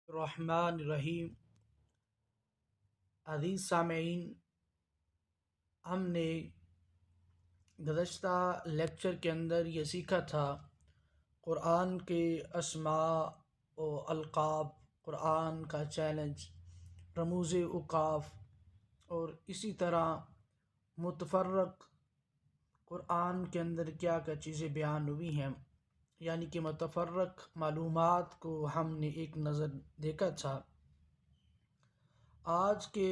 الرحمن الرحیم۔ عزیز سامعین، ہم نے گزشتہ لیکچر کے اندر یہ سیکھا تھا قرآن کے اسماء و القاب، قرآن کا چیلنج، رموز اوقاف، اور اسی طرح متفرق قرآن کے اندر کیا کیا چیزیں بیان ہوئی ہیں، یعنی کہ متفرق معلومات کو ہم نے ایک نظر دیکھا تھا۔ آج کے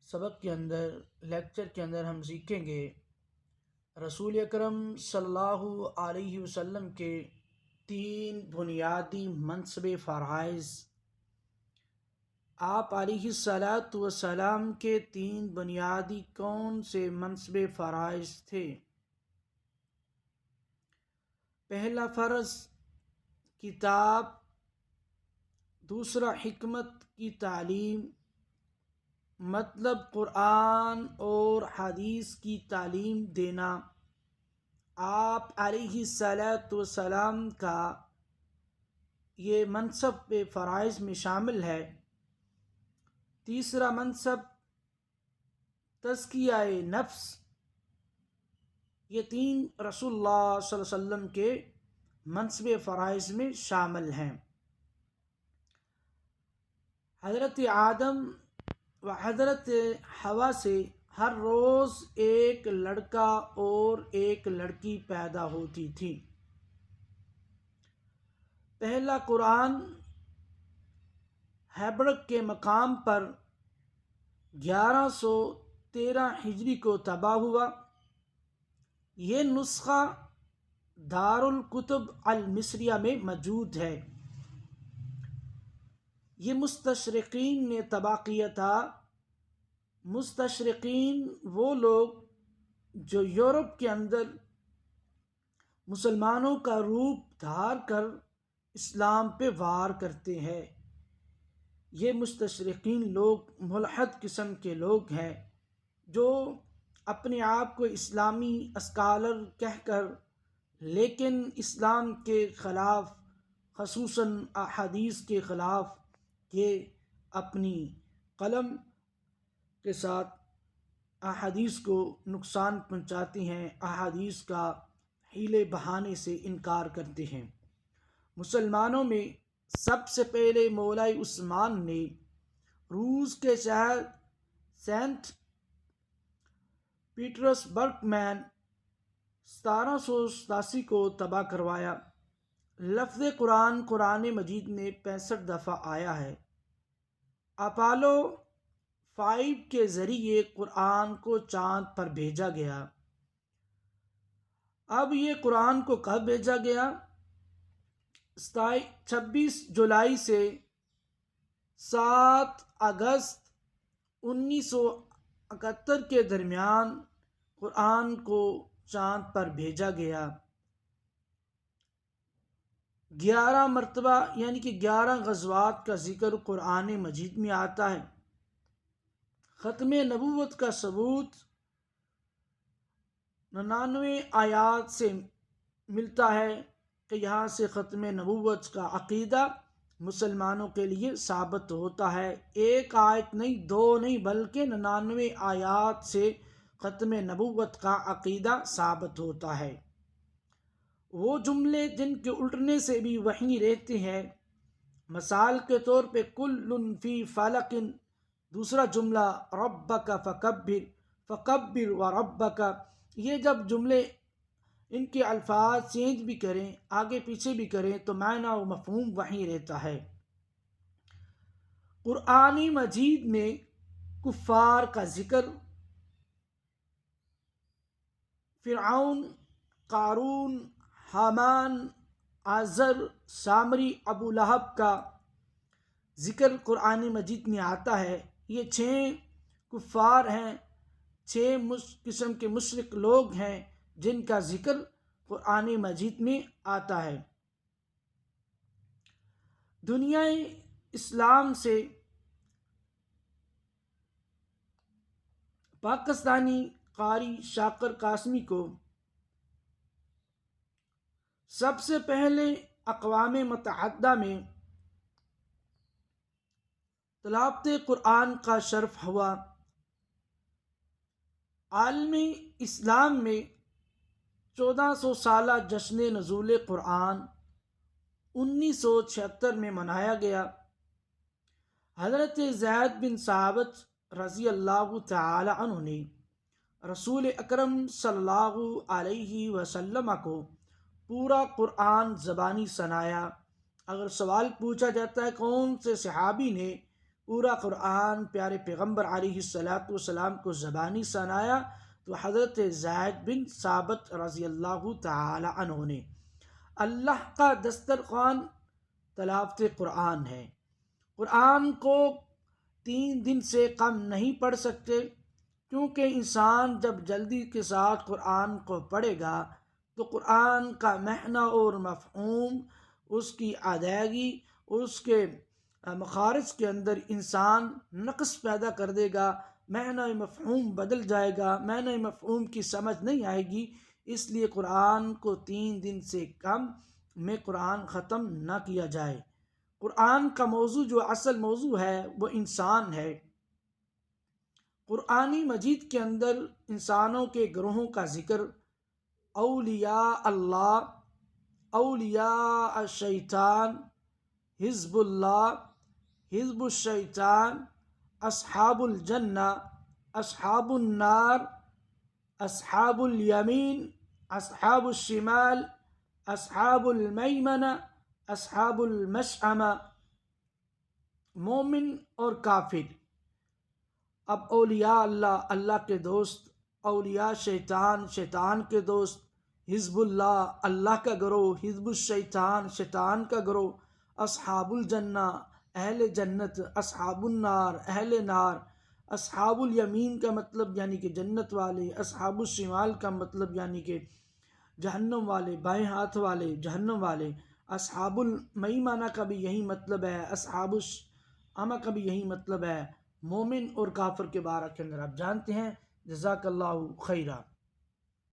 سبق کے اندر، لیکچر کے اندر ہم سیکھیں گے رسول اکرم صلی اللہ علیہ وسلم کے 3 بنیادی منصب فرائض۔ آپ علیہ الصلاۃ والسلام کے 3 بنیادی کون سے منصب فرائض تھے؟ پہلا فرض کتاب، دوسرا حکمت کی تعلیم، مطلب قرآن اور حدیث کی تعلیم دینا۔ آپ علیہ الصلاۃ والسلام کا یہ منصب فرائض میں شامل ہے۔ تیسرا منصب تزکیہ نفس۔ یہ 3 رسول اللہ صلی اللہ علیہ وسلم کے منصب فرائض میں شامل ہیں۔ حضرت آدم و حضرت حوا سے ہر روز ایک لڑکا اور ایک لڑکی پیدا ہوتی تھی۔ پہلا قرآن ہیبرک کے مقام پر 1113 ہجری کو طبع ہوا۔ یہ نسخہ دارالکتب المصریہ میں موجود ہے۔ یہ مستشرقین نے طبع کیا تھا۔ مستشرقین وہ لوگ جو یورپ کے اندر مسلمانوں کا روپ دھار کر اسلام پہ وار کرتے ہیں۔ یہ مستشرقین لوگ ملحد قسم کے لوگ ہیں جو اپنے آپ کو اسلامی اسکالر کہہ کر لیکن اسلام کے خلاف، خصوصاً احادیث کے خلاف، یہ اپنی قلم کے ساتھ احادیث کو نقصان پہنچاتے ہیں، احادیث کا حیلے بہانے سے انکار کرتے ہیں۔ مسلمانوں میں سب سے پہلے مولائی عثمان نے روس کے شہر سینٹ پیٹرس برگ میں 1787 کو طبع کروایا۔ لفظ قرآن قرآن مجید میں 65 دفعہ آیا ہے۔ اپولو 5 کے ذریعے قرآن کو چاند پر بھیجا گیا۔ اب یہ قرآن کو کب بھیجا گیا؟ 26 جولائی سے 7 اگست 1971 کے درمیان قرآن کو چاند پر بھیجا گیا۔ 11 مرتبہ یعنی کہ 11 غزوات کا ذکر قرآن مجید میں آتا ہے۔ ختم نبوت کا ثبوت 99 آیات سے ملتا ہے کہ یہاں سے ختم نبوت کا عقیدہ مسلمانوں کے لیے ثابت ہوتا ہے۔ ایک آیت نہیں، 2 نہیں، بلکہ 99 آیات سے ختم نبوت کا عقیدہ ثابت ہوتا ہے۔ وہ جملے جن کے الٹنے سے بھی وحی رہتے ہیں، مثال کے طور پہ کل فی فلق، دوسرا جملہ ربک فکبر، فکبر وربک، یہ جب جملے ان کے الفاظ چینج بھی کریں، آگے پیچھے بھی کریں، تو معنی و مفہوم وہی رہتا ہے۔ قرآن مجید میں کفار کا ذکر، فرعون، قارون، حامان، آزر، سامری، ابو لہب کا ذکر قرآن مجید میں آتا ہے۔ یہ 6 کفار ہیں، 6 قسم کے مشرک لوگ ہیں جن کا ذکر قرآن مجید میں آتا ہے۔ دنیا اسلام سے پاکستانی قاری شاکر قاسمی کو سب سے پہلے اقوام متحدہ میں تلاوت قرآن کا شرف ہوا عالم اسلام میں 1400 سالہ جشن نزول قرآن 1976 میں منایا گیا۔ حضرت زید بن ثابت رضی اللہ تعالی عنہ نے رسول اکرم صلی اللہ علیہ وسلم کو پورا قرآن زبانی سنایا۔ اگر سوال پوچھا جاتا ہے کون سے صحابی نے پورا قرآن پیارے پیغمبر علیہ الصلاۃ والسلام کو زبانی سنایا، تو حضرت زید بن ثابت رضی اللہ تعالی عنہ نے۔ اللہ کا دسترخوان تلاوت قرآن ہے۔ قرآن کو 3 دن سے کم نہیں پڑھ سکتے، کیونکہ انسان جب جلدی کے ساتھ قرآن کو پڑھے گا تو قرآن کا معنی اور مفہوم، اس کی ادائیگی، اس کے مخارج کے اندر انسان نقص پیدا کر دے گا، معنی مفہوم بدل جائے گا، معنی مفہوم کی سمجھ نہیں آئے گی۔ اس لیے قرآن کو 3 دن سے کم میں قرآن ختم نہ کیا جائے۔ قرآن کا موضوع جو اصل موضوع ہے وہ انسان ہے۔ قرآنی مجید کے اندر انسانوں کے گروہوں کا ذکر، اولیاء اللہ، اولیاء الشیطان، حزب اللہ، حزب الشیطان، اصحاب الجنہ، اصحاب النار، اصحاب الیمین، اصحاب الشمال، اصحاب المیمنہ، اصحاب المشأمہ، مومن اور کافر۔ اب اولیاء اللہ، اللہ کے دوست، اولیاء شیطان، شیطان کے دوست، حزب اللہ، اللہ کا گروہ، حزب الشیطان، شیطان کا گروہ، اصحاب الجنہ، اہل جنت، اصحاب النار، اہل نار، اصحاب الیمین کا مطلب یعنی کہ جنت والے، اصحاب الشمال کا مطلب یعنی کہ جہنم والے، بائیں ہاتھ والے، جہنم والے، اصحاب المیمنہ کا بھی یہی مطلب ہے، اصحاب الشمال کا بھی یہی مطلب ہے۔ مومن اور کافر کے بارے کے اندر آپ جانتے ہیں۔ جزاک اللہ خیرہ۔